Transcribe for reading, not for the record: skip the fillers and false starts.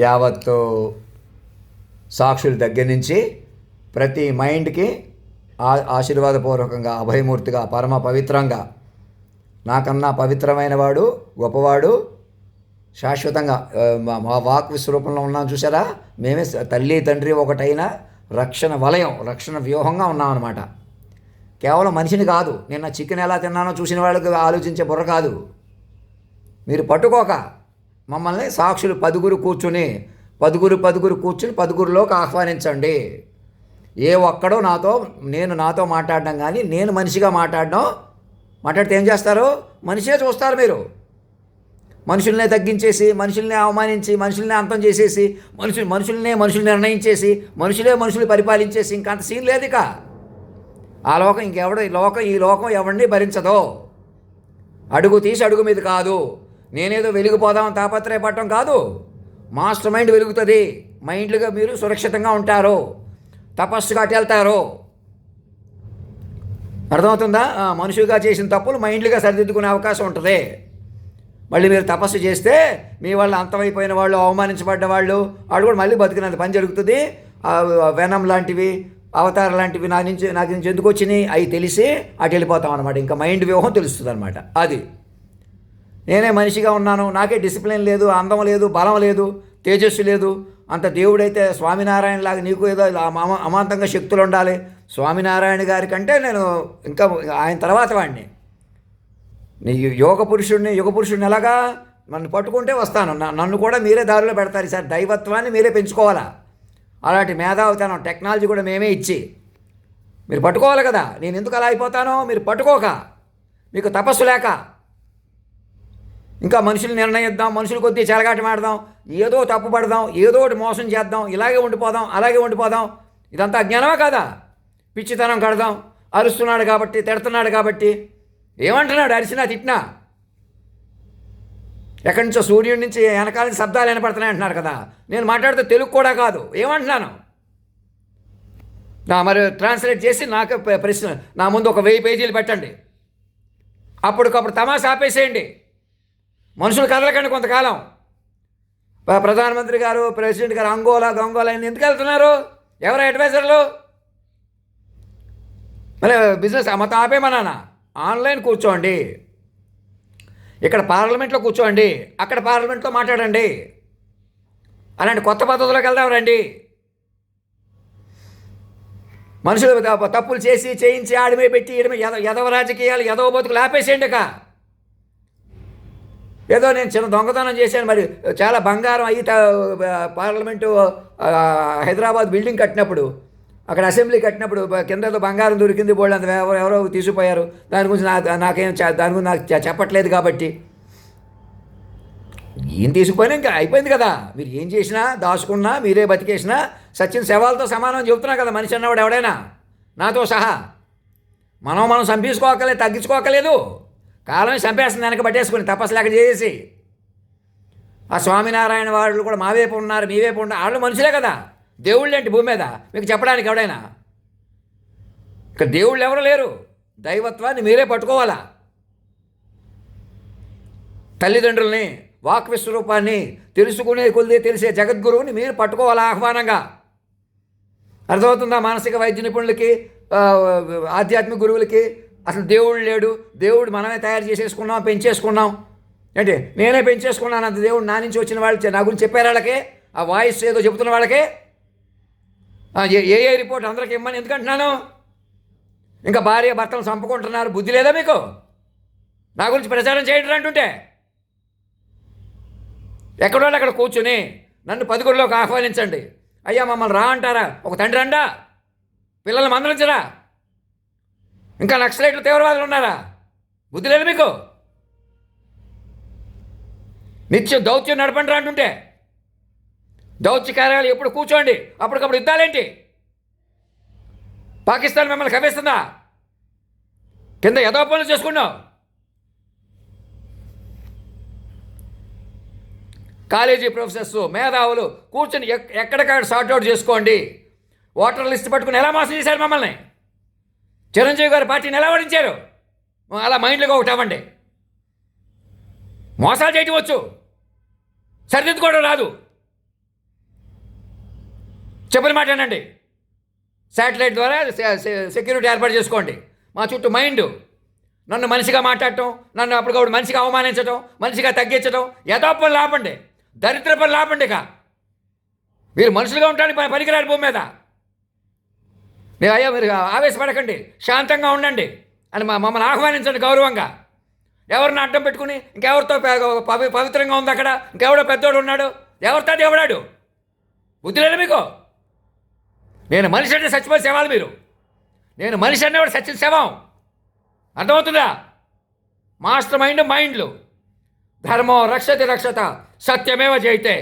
యావత్తు సాక్షుల దగ్గర నుంచి ప్రతి మైండ్కి ఆశీర్వాదపూర్వకంగా, అభయమూర్తిగా, పరమ పవిత్రంగా, నాకన్నా పవిత్రమైన వాడు, గొప్పవాడు, శాశ్వతంగా మా వాక్ విశ్వరూపంలో ఉన్నాం చూసారా. మేమే తల్లి తండ్రి ఒకటైన రక్షణ వలయం, రక్షణ వ్యూహంగా ఉన్నామన్నమాట. కేవలం మనిషిని కాదు. నిన్న చికెన్ ఎలా తిన్నానో చూసిన వాళ్ళకి ఆలోచించే బుర్ర కాదు. మీరు పట్టుకోక మమ్మల్ని సాక్షులు పదుగురు కూర్చుని పదుగురిలోకి ఆహ్వానించండి. ఏ ఒక్కడో నాతో మాట్లాడడం కానీ, నేను మనిషిగా మాట్లాడితే ఏం చేస్తారు? మనిషే చూస్తారు మీరు. మనుషుల్నే తగ్గించేసి, మనుషుల్నే అవమానించి, మనుషుల్నే అంతం చేసేసి, మనుషులు నిర్ణయించేసి, మనుషులు పరిపాలించేసి ఇంకంత సీన్ లేదు ఇక. ఆ లోకం ఈ లోకం ఎవరిని భరించదో. అడుగు తీసి అడుగు మీద కాదు. నేనేదో వెలిగిపోదాం తాపత్రయపడటం కాదు. మాస్టర్ మైండ్ వెలుగుతుంది. మైండ్లుగా మీరు సురక్షితంగా ఉంటారు. తపస్సుగా అటు వెళ్తారు. అర్థమవుతుందా? మనుషులుగా చేసిన తప్పులు మైండ్లుగా సరిదిద్దుకునే అవకాశం ఉంటుంది. మళ్ళీ మీరు తపస్సు చేస్తే మీ వాళ్ళు అంతమైపోయిన వాళ్ళు, అవమానించబడ్డ వాళ్ళు కూడా మళ్ళీ బతికినంత పని జరుగుతుంది. వెనం లాంటివి, అవతార లాంటివి నాకు నుంచి ఎందుకు వచ్చినాయి అవి తెలిసి అటు వెళ్ళిపోతాం అనమాట. ఇంకా మైండ్ వ్యూహం తెలుస్తుంది అనమాట. అది నేనే మనిషిగా ఉన్నాను, నాకే డిసిప్లిన్ లేదు, అందం లేదు, బలం లేదు, తేజస్సు లేదు. అంత దేవుడైతే స్వామినారాయణ లాగా నీకు ఏదో అమాంతంగా శక్తులు ఉండాలి. స్వామినారాయణ గారి కంటే నేను ఇంకా ఆయన తర్వాత వాడిని. నీ యుగ పురుషుడిని ఎలాగా నన్ను పట్టుకుంటే వస్తాను. నన్ను కూడా మీరే దారిలో పెడతారు. సార్ దైవత్వాన్ని మీరే పెంచుకోవాలా. అలాంటి మేధావితనం, టెక్నాలజీ కూడా మేమే ఇచ్చి మీరు పట్టుకోవాలి కదా. నేను ఎందుకు అలా అయిపోతానో మీరు పట్టుకోక, మీకు తపస్సు లేక ఇంకా మనుషులు నిర్ణయిద్దాం, మనుషుల కొద్దీ చెలగాట మాడదాం, ఏదో తప్పు పడదాం, ఏదో ఒకటి మోసం చేద్దాం, అలాగే ఉండిపోదాం. ఇదంతా అజ్ఞానమా కాదా? పిచ్చితనం కడదాం. అరుస్తున్నాడు కాబట్టి, తిడుతున్నాడు కాబట్టి. ఏమంటున్నాడు? అరిచినా తిట్టినా ఎక్కడి నుంచో సూర్యుడి నుంచి వెనకాల నుంచి శబ్దాలు వినపడుతున్నాయి అంటున్నారు కదా. నేను మాట్లాడితే తెలుగు కూడా కాదు. ఏమంటున్నాను? మరి ట్రాన్స్లేట్ చేసి నాకు ప్రశ్న నా ముందు ఒక 1000 పేజీలు పెట్టండి. అప్పటికప్పుడు తమాషా ఆపేసేయండి. మనుషులు కదలకండి కొంతకాలం. ప్రధానమంత్రి గారు, ప్రెసిడెంట్ గారు అంగోలా ఎందుకు వెళ్తున్నారు? ఎవరు అడ్వైజర్లు? మళ్ళీ బిజినెస్ మొత్తం ఆపేమన్నానా? ఆన్లైన్ కూర్చోండి, ఇక్కడ పార్లమెంట్లో కూర్చోండి, అక్కడ పార్లమెంట్లో మాట్లాడండి. అలాంటి కొత్త పద్ధతిలోకి వెళ్దాం రండి. మనుషులు తప్పులు చేయించి ఆడిమే పెట్టి ఎదవ రాజకీయాలు, ఎదవ బతుకులు ఆపేసేయండి. ఇక ఏదో నేను చిన్న దొంగతనం చేశాను, మరి చాలా బంగారం అయ్యి పార్లమెంటు హైదరాబాద్ బిల్డింగ్ కట్టినప్పుడు, అక్కడ అసెంబ్లీ కట్టినప్పుడు కింద ఏదో బంగారం దొరికింది, బోల్డ్ అంత ఎవరో తీసుకుపోయారు. దాని గురించి దాని గురించి నాకు చెప్పట్లేదు కాబట్టి ఏం తీసుకుపోయినా ఇంకా అయిపోయింది కదా. మీరు ఏం చేసినా, దాచుకున్నా, మీరే బతికేసినా సచిన్ శవాలతో సమానం చెబుతున్నా కదా. మనిషి అన్నవాడు ఎవడైనా నాతో సహా మనం చంపేసుకోకలేదు, తగ్గించుకోకలేదు. కాలమే చంపేస్తుంది వెనక పట్టేసుకుని తపస్సు లేక చేసి. ఆ స్వామినారాయణ వాళ్ళు కూడా మా వైపు ఉన్నారు, మీ వైపు ఉన్నారు. వాళ్ళు మనుషులే కదా. దేవుళ్ళు ఏంటి భూమి మీద మీకు చెప్పడానికి ఎవడైనా? ఇక్కడ దేవుళ్ళు ఎవరు లేరు. దైవత్వాన్ని మీరే పట్టుకోవాలా. తల్లిదండ్రుల్ని, వాక్ విశ్వరూపాన్ని తెలుసుకునే కొద్ది తెలిసే జగద్గురువుని మీరు పట్టుకోవాలా ఆహ్వానంగా. అర్థమవుతుందా? మానసిక వైద్య నిపుణులకి, ఆధ్యాత్మిక గురువులకి అసలు దేవుడు లేడు, దేవుడు మనమే తయారు చేసేసుకున్నాం, పెంచేసుకున్నాం. ఏంటి నేనే పెంచేసుకున్నాను అంత దేవుడు నా నుంచి వచ్చిన వాళ్ళు నా గురించి చెప్పారు. వాళ్ళకే ఆ వాయిస్ ఏదో చెబుతున్న వాళ్ళకే ఏ రిపోర్ట్ అందరికి ఇమ్మని ఎందుకంటున్నాను? ఇంకా భార్య భర్తలు చంపుకుంటున్నారు, బుద్ధి లేదా మీకు? నా గురించి ప్రచారం చేయండి అంటుంటే ఎక్కడో అక్కడ కూర్చుని నన్ను 10 ఆహ్వానించండి. అయ్యా మమ్మల్ని రా అంటారా? ఒక తండ్రి అండా? పిల్లలు మందలించరా? ఇంకా నక్సలైట్లు, తీవ్రవాదులు ఉన్నారా? బుద్ధి లేదు మీకు? నిత్యం దౌత్యం నడపండి రా అంటుంటే దౌత్య కార్యాలు ఎప్పుడు కూర్చోండి, అప్పటికప్పుడు యుద్ధాలేంటి? పాకిస్తాన్ మిమ్మల్ని కవ్వేస్తుందా? కింద ఏదో పనులు చేసుకున్నావు. కాలేజీ ప్రొఫెసర్స్, మేధావులు కూర్చొని ఎక్కడికక్కడ సార్ట్అవుట్ చేసుకోండి. ఓటర్ లిస్ట్ పట్టుకుని ఎలా మోసం చేశారు మమ్మల్ని? చిరంజీవి గారి పార్టీని ఎలా ఓడించారు? అలా మైండ్లుగా ఒకటి అవ్వండి. మోసాలు చేయటం వచ్చు, సరిదిద్దుకోవడం రాదు. చెప్పిన మాట వినండి. శాటిలైట్ ద్వారా సెక్యూరిటీ ఏర్పాటు చేసుకోండి. మా చుట్టూ మైండ్ నన్ను మనిషిగా మాట్లాడటం, నన్ను అప్పటికప్పుడు మనిషిగా అవమానించడం, మనిషిగా తగ్గించడం, యథా పనులు ఆపండి, దరిద్ర పనులు ఆపండి. ఇక మీరు మనుషులుగా ఉండడానికి పనికిరాని భూమి మీద మీరు అయ్యా మీరు ఆవేశపడకండి, శాంతంగా ఉండండి అని మమ్మల్ని ఆహ్వానించండి గౌరవంగా. ఎవరిని అడ్డం పెట్టుకుని ఇంకెవరితో పవిత్రంగా ఉంది అక్కడ, ఇంకెవడో పెద్దోడు ఉన్నాడు, ఎవరితో దేవుడాడు? బుద్ధి లేదు మీకు? నేను మనిషి అంటే చచ్చిపోయి సేవాలి మీరు. నేను మనిషి అనేవాడు సత్య శవం. అర్థమవుతుందా? మాస్టర్ మైండ్లు ధర్మో రక్షతి రక్షత సత్యమేవ జయితే.